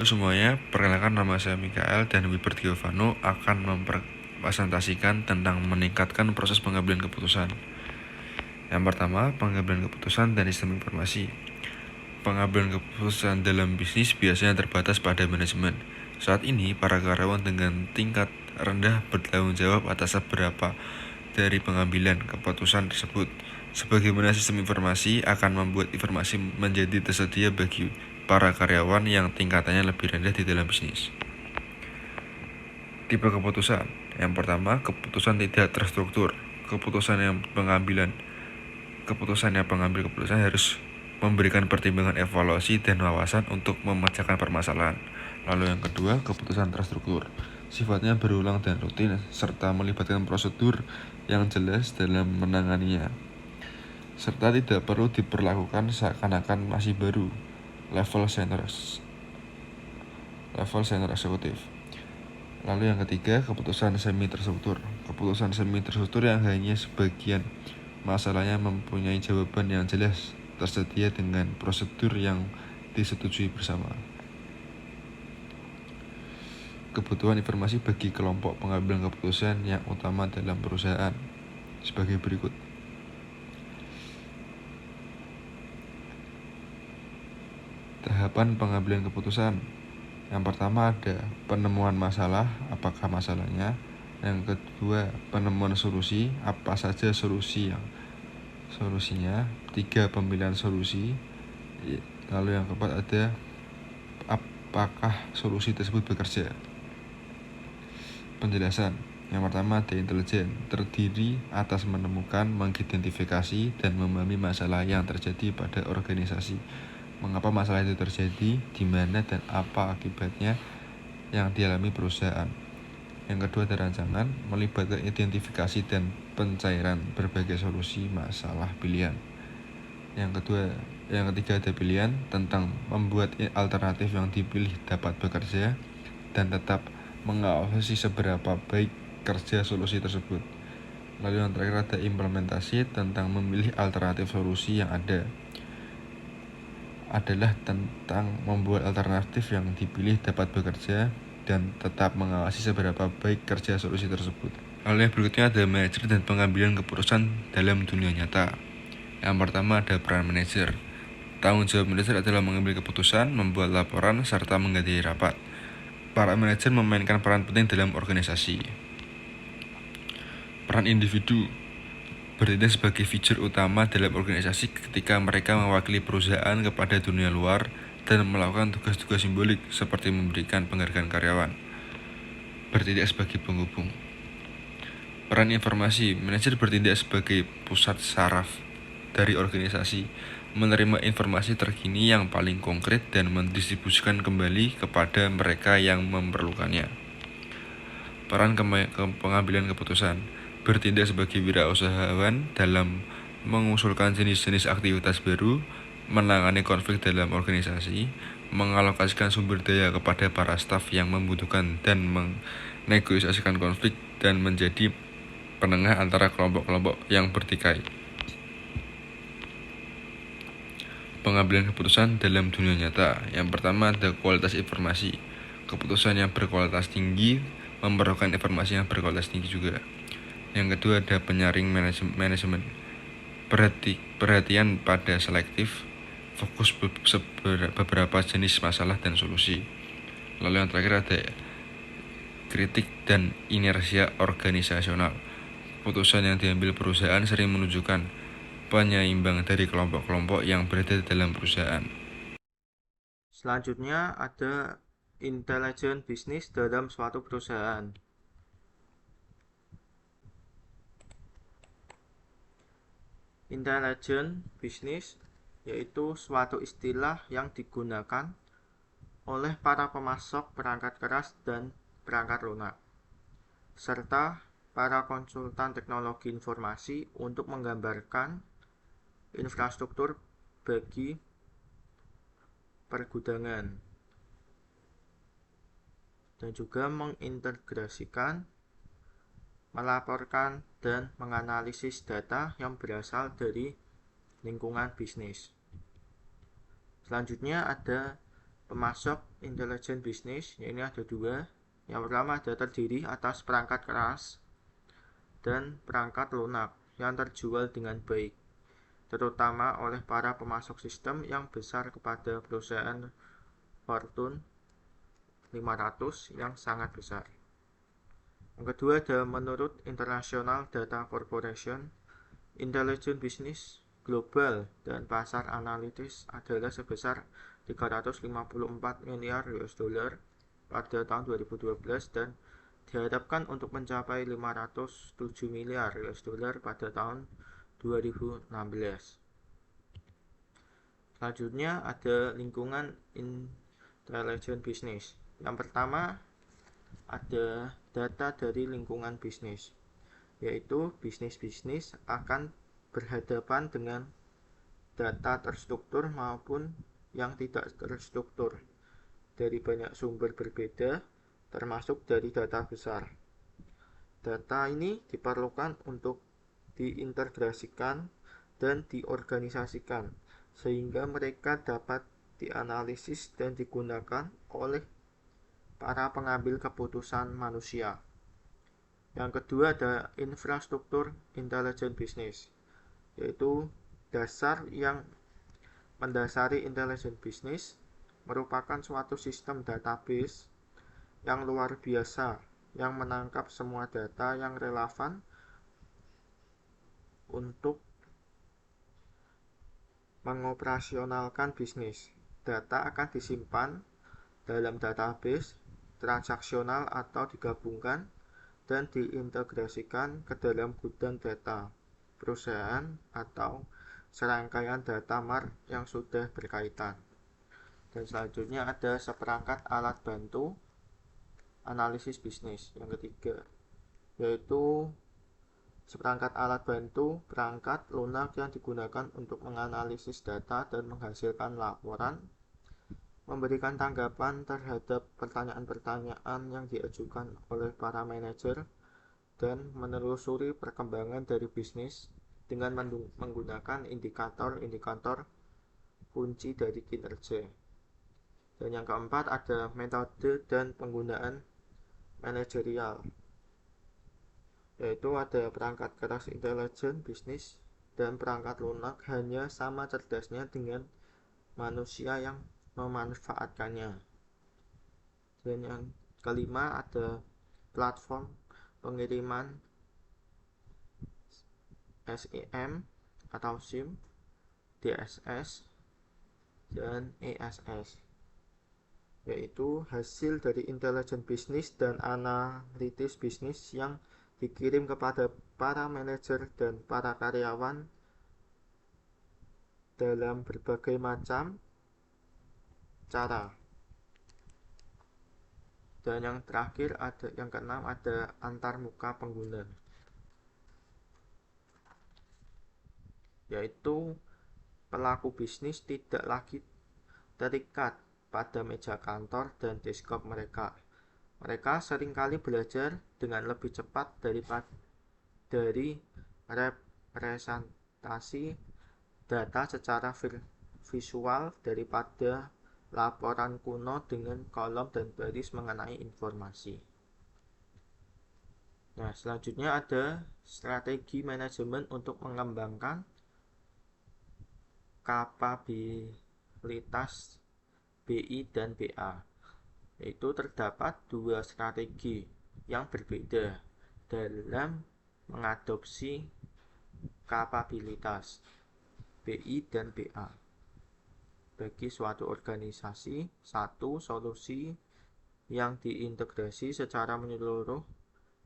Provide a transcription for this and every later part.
Halo semuanya, perkenalkan nama saya Mikael dan Wiber Giovanno akan mempresentasikan tentang meningkatkan proses pengambilan keputusan. Yang pertama, pengambilan keputusan dan sistem informasi. Pengambilan keputusan dalam bisnis biasanya terbatas pada manajemen. Saat ini, para karyawan dengan tingkat rendah bertanggung jawab atas seberapa dari pengambilan keputusan tersebut. Sebagaimana sistem informasi akan membuat informasi menjadi tersedia bagi para karyawan yang tingkatannya lebih rendah di dalam bisnis. Tipe keputusan. Yang pertama, keputusan tidak terstruktur. Keputusan yang pengambil keputusan harus memberikan pertimbangan evaluasi dan wawasan untuk memecahkan permasalahan. Lalu yang kedua, keputusan terstruktur. Sifatnya berulang dan rutin serta melibatkan prosedur yang jelas dalam menanganinya, serta tidak perlu diperlakukan seakan-akan masih baru. Level senior eksekutif. Lalu yang ketiga, keputusan semi terstruktur. Keputusan semi terstruktur yang hanya sebagian masalahnya mempunyai jawaban yang jelas tersedia dengan prosedur yang disetujui bersama. Kebutuhan informasi bagi kelompok pengambilan keputusan yang utama dalam perusahaan sebagai berikut. Tahapan pengambilan keputusan. Yang pertama ada penemuan masalah, apakah masalahnya. Yang kedua, penemuan solusi, apa saja solusinya. 3, pemilihan solusi. Lalu yang keempat ada apakah solusi tersebut bekerja. Penjelasan. Yang pertama ada intelijen, terdiri atas menemukan, mengidentifikasi, dan memahami masalah yang terjadi pada organisasi. Mengapa masalah itu terjadi, di mana, dan apa akibatnya yang dialami perusahaan. Yang kedua ada rancangan, melibatkan identifikasi dan pencairan berbagai solusi masalah pilihan. Yang ketiga ada pilihan, tentang membuat alternatif yang dipilih dapat bekerja dan tetap mengawasi seberapa baik kerja solusi tersebut. Lalu yang terakhir ada implementasi, tentang memilih alternatif solusi yang ada. Adalah tentang membuat alternatif yang dipilih dapat bekerja dan tetap mengawasi seberapa baik kerja solusi tersebut. Lalu yang berikutnya ada manajer dan pengambilan keputusan dalam dunia nyata. Yang pertama ada peran manajer. Tanggung jawab manajer adalah mengambil keputusan, membuat laporan, serta menghadiri rapat. Para manajer memainkan peran penting dalam organisasi. Peran individu bertindak sebagai figur utama dalam organisasi ketika mereka mewakili perusahaan kepada dunia luar dan melakukan tugas-tugas simbolik seperti memberikan penghargaan karyawan. Bertindak sebagai penghubung. Peran informasi, manajer bertindak sebagai pusat saraf dari organisasi, menerima informasi terkini yang paling konkret dan mendistribusikan kembali kepada mereka yang memerlukannya. Peran pengambilan keputusan, bertindak sebagai wirausahawan dalam mengusulkan jenis-jenis aktivitas baru, menangani konflik dalam organisasi, mengalokasikan sumber daya kepada para staf yang membutuhkan dan menegosiasikan konflik, dan menjadi penengah antara kelompok-kelompok yang bertikai. Pengambilan keputusan dalam dunia nyata. Yang pertama ada kualitas informasi. Keputusan yang berkualitas tinggi memerlukan informasi yang berkualitas tinggi juga. Yang kedua ada penyaring manajemen. Perhatian pada selektif, fokus beberapa jenis masalah dan solusi. Lalu yang terakhir ada kritik dan inersia organisasional. Keputusan yang diambil perusahaan sering menunjukkan penyeimbang dari kelompok-kelompok yang berada dalam perusahaan. Selanjutnya ada intelijen bisnis dalam suatu perusahaan. Intelijen bisnis yaitu suatu istilah yang digunakan oleh para pemasok perangkat keras dan perangkat lunak, serta para konsultan teknologi informasi untuk menggambarkan infrastruktur bagi pergudangan dan juga mengintegrasikan, melaporkan, dan menganalisis data yang berasal dari lingkungan bisnis. Selanjutnya ada pemasok intelijen bisnis, ini ada dua. Yang pertama ada terdiri atas perangkat keras dan perangkat lunak yang terjual dengan baik, terutama oleh para pemasok sistem yang besar kepada perusahaan Fortune 500 yang sangat besar. Yang kedua ada menurut International Data Corporation, intelijen bisnis global dan pasar analitis adalah sebesar 354 miliar US dollar pada tahun 2012 dan diharapkan untuk mencapai 507 miliar US dollar pada tahun 2016. Selanjutnya ada lingkungan intelijen bisnis. Yang pertama ada data dari lingkungan bisnis, yaitu bisnis-bisnis akan berhadapan dengan data terstruktur maupun yang tidak terstruktur dari banyak sumber berbeda, termasuk dari data besar. Data ini diperlukan untuk diintegrasikan dan diorganisasikan sehingga mereka dapat dianalisis dan digunakan oleh para pengambil keputusan manusia. Yang kedua ada infrastruktur intelijen bisnis, yaitu dasar yang mendasari intelijen bisnis merupakan suatu sistem database yang luar biasa yang menangkap semua data yang relevan untuk mengoperasionalkan bisnis. Data akan disimpan dalam database transaksional atau digabungkan dan diintegrasikan ke dalam gudang data perusahaan atau serangkaian data MAR yang sudah berkaitan. Dan selanjutnya ada seperangkat alat bantu analisis bisnis yang ketiga, yaitu seperangkat alat bantu perangkat lunak yang digunakan untuk menganalisis data dan menghasilkan laporan, memberikan tanggapan terhadap pertanyaan-pertanyaan yang diajukan oleh para manajer, dan menelusuri perkembangan dari bisnis dengan menggunakan indikator-indikator kunci dari kinerja. Dan yang keempat ada metode dan penggunaan manajerial, yaitu ada perangkat keras intelijen bisnis dan perangkat lunak hanya sama cerdasnya dengan manusia yang memanfaatkannya. Dan yang kelima ada platform pengiriman SIM atau SIM, DSS, dan ESS, yaitu hasil dari intelijen bisnis dan analitis bisnis yang dikirim kepada para manajer dan para karyawan dalam berbagai macam cara. Dan yang terakhir ada yang keenam ada antarmuka pengguna, yaitu pelaku bisnis tidak lagi terikat pada meja kantor dan desktop mereka. Mereka seringkali belajar dengan lebih cepat dari representasi data secara visual daripada laporan kuno dengan kolom dan baris mengenai informasi. Nah, selanjutnya ada strategi manajemen untuk mengembangkan kapabilitas BI dan BA, yaitu terdapat dua strategi yang berbeda dalam mengadopsi kapabilitas BI dan BA bagi suatu organisasi. Satu, solusi yang diintegrasi secara menyeluruh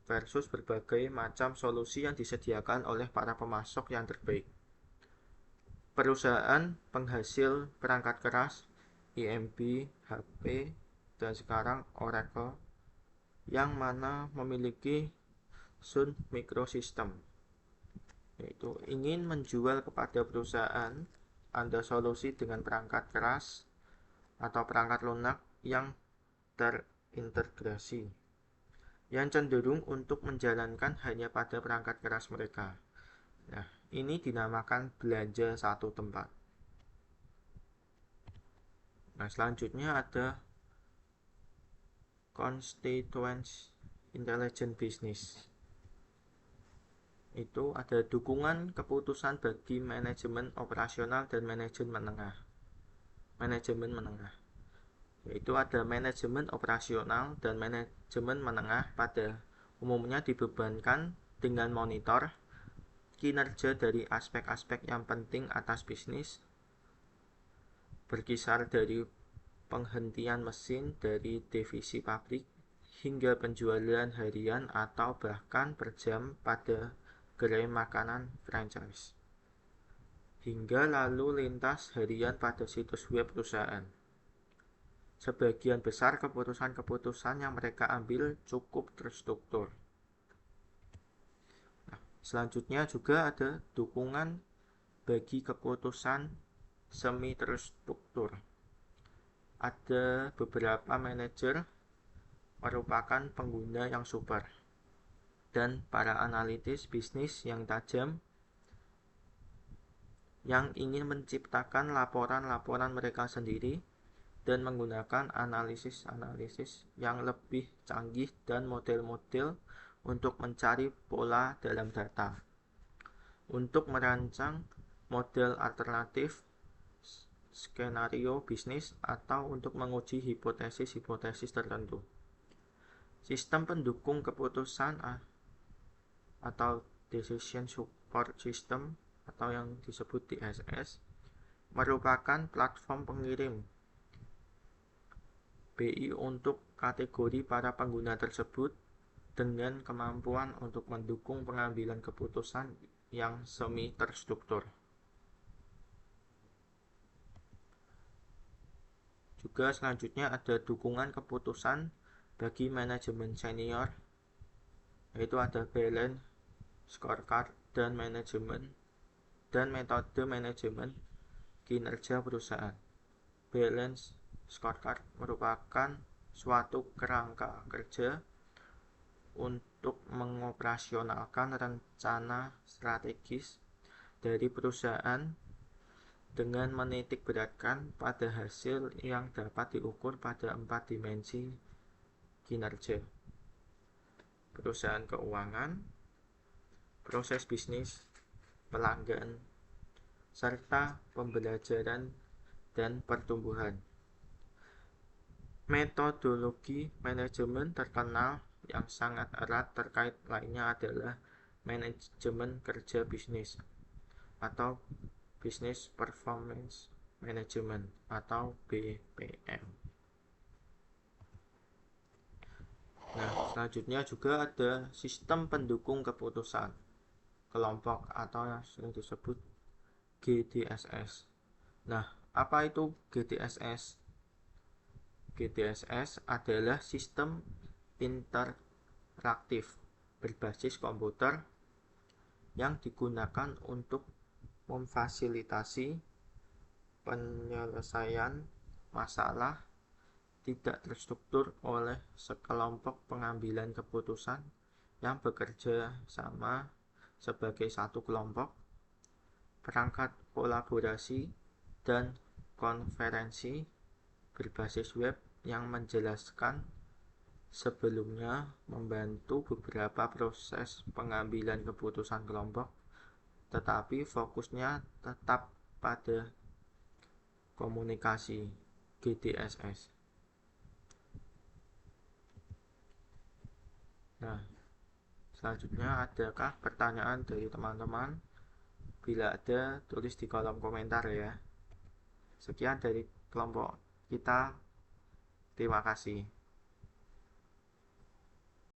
versus berbagai macam solusi yang disediakan oleh para pemasok yang terbaik. Perusahaan penghasil perangkat keras IMB, HP, dan sekarang Oracle, yang mana memiliki Sun Microsystem, yaitu ingin menjual kepada perusahaan Anda solusi dengan perangkat keras atau perangkat lunak yang terintegrasi, yang cenderung untuk menjalankan hanya pada perangkat keras mereka. Nah, ini dinamakan belanja satu tempat. Nah, selanjutnya ada Constituents Intelligent Business. Itu ada dukungan keputusan bagi manajemen operasional dan manajemen menengah. Yaitu ada manajemen operasional dan manajemen menengah pada umumnya dibebankan dengan monitor kinerja dari aspek-aspek yang penting atas bisnis, berkisar dari penghentian mesin dari divisi pabrik hingga penjualan harian atau bahkan per jam pada gerai makanan franchise, hingga lalu lintas harian pada situs web perusahaan. Sebagian besar keputusan-keputusan yang mereka ambil cukup terstruktur. Nah, selanjutnya juga ada dukungan bagi keputusan semi terstruktur. Ada beberapa manajer merupakan pengguna yang super dan para analitis bisnis yang tajam yang ingin menciptakan laporan-laporan mereka sendiri dan menggunakan analisis-analisis yang lebih canggih dan model-model untuk mencari pola dalam data, untuk merancang model alternatif, skenario bisnis, atau untuk menguji hipotesis-hipotesis tertentu. Sistem pendukung keputusan atau Decision Support System atau yang disebut DSS merupakan platform pengirim BI untuk kategori para pengguna tersebut dengan kemampuan untuk mendukung pengambilan keputusan yang semi terstruktur. Juga selanjutnya ada dukungan keputusan bagi manajemen senior, yaitu ada balance, scorecard, dan metode manajemen kinerja perusahaan. Balance scorecard merupakan suatu kerangka kerja untuk mengoperasionalkan rencana strategis dari perusahaan dengan menitik beratkan pada hasil yang dapat diukur pada 4 dimensi kinerja: perusahaan keuangan, proses bisnis, pelanggan, serta pembelajaran dan pertumbuhan. Metodologi manajemen terkenal yang sangat erat terkait lainnya adalah manajemen kerja bisnis atau Business Performance Management atau BPM. Nah, selanjutnya juga ada sistem pendukung keputusan kelompok atau yang sering disebut GDSS. Nah, apa itu GDSS? GDSS adalah sistem interaktif berbasis komputer yang digunakan untuk memfasilitasi penyelesaian masalah tidak terstruktur oleh sekelompok pengambilan keputusan yang bekerja sama sebagai satu kelompok, perangkat kolaborasi, dan konferensi berbasis web yang menjelaskan sebelumnya membantu beberapa proses pengambilan keputusan kelompok, tetapi fokusnya tetap pada komunikasi GDSS. Nah, selanjutnya adakah pertanyaan dari teman-teman? Bila ada, tulis di kolom komentar ya. Sekian dari kelompok kita. Terima kasih.